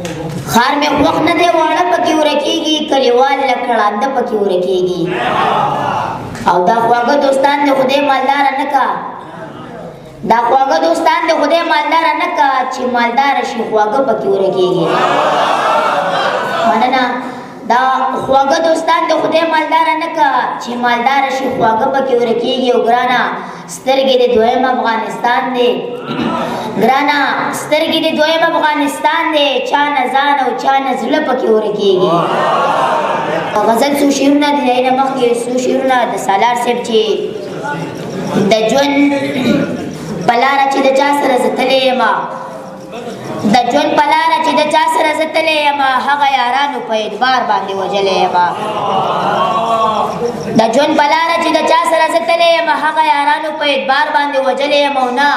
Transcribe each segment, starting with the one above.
खार में वक्त न दे वाला पकी उरकेगी कलीवाल लकड़ा अंद पकी उरकेगी और दा ख्वागा दोस्तान दे खुदे मालदार अनका दा ख्वागा दोस्तान दे खुदे मालदार अनका ची मालदार शी ख्वागा पकी उरकेगी मनना दा ख्वागा दोस्तान दे खुदे मालदार अनका ची मालदार शी ख्वागा पकी उरकेगी उगराना سترګې د دویم افغانستان دی ګرانه سترګې د دویم افغانستان دی چا نه ځان او چا نه زړه پکې ورکېږي غزل څو شعرونه دي د هغې نه مخکې څو شعرونه د سالار صاحب چې د ژوند په لاره چې د چا سره زه تللی یم د ژوند په لاره چې د چا سره زه تللی یم هغه یارانو په اعتبار باندې وژلی یم د ژوند په لاره چې د چا سره زه تللی یم هغه یارانو په اعتبار باندې وژلی یم او نه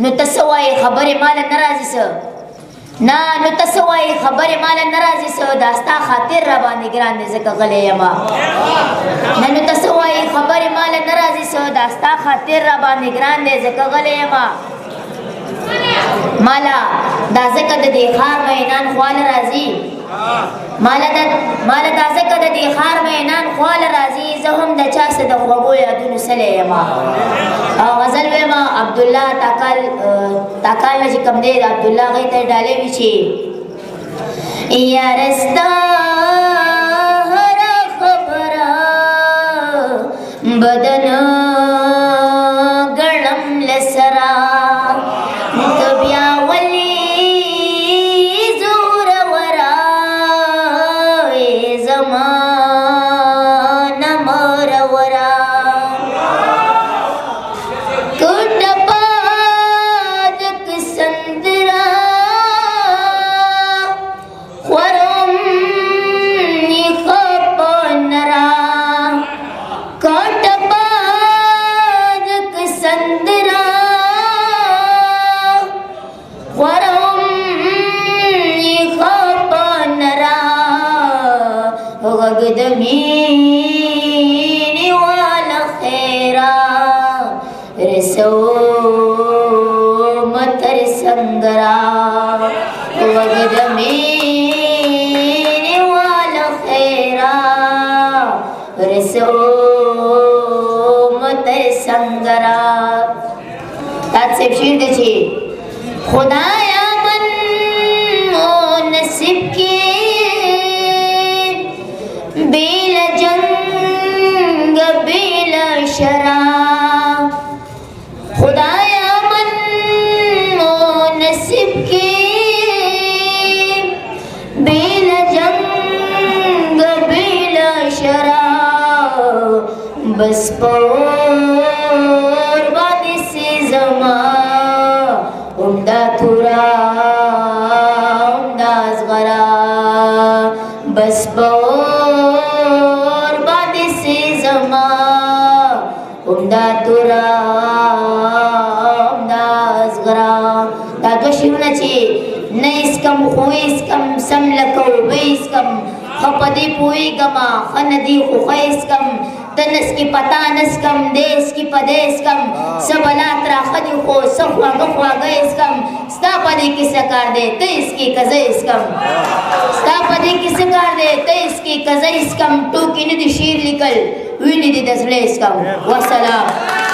نو ته څه وایې خبرې ماله نه راځي څه نه نو ته څه وایې خبرې ماله نه راځي څه دا ستا خاطر را باندې ګران دی ځکه غلی یم نه نو ته څه وایې خبرې ماله نه راځي څه دا ستا خاطر را باندې ګران دی ځکه غلی یم مالا دا ځکه د دې ښار مینان خواله راځي مالا دا ځکه د دې ښار مینان خواله راځي زه هم د چا څه د خوږو یادونو سلی یم او غزل ویم عبدالله تاکال نه چې کوم دی د عبدالله هغې ته یې ډالۍ وي چې یاره ستا هره خبره بدن ګڼم له سره دمینی والا خیرا رسو متر سنگرا وگی دمینی والا خیرا رسو متر سنگرا تات سیب شیر دے چی خدایا من و نصیب کی بیلا جنگ بیلا شراب خدایا من و نصیب کی بیلا جنگ بیلا شراب بس پور بانی سی زمان امدا تورا امدا ازغرا بس پور امدا تورا امدا ازغرا دا دو شیرونه چې نه اسکم خو اسکم سم لکه اوبه اسکم ښه په دې پوهېږمه ښه نه دي خو ښه اسکم ته نسکي پتا نسکم دی اسکي په دی اسکم څه بلا تراښه دي خو څه خواږه خواږه اسکم ستا په دې کې څه کار دی ته اسکي که زه اسکم ستا په دې کې څه کار دی ته اسکي که زه اسکم ټوکې نه دي شعر لیکل وینې دي د زړه اسکم وسلام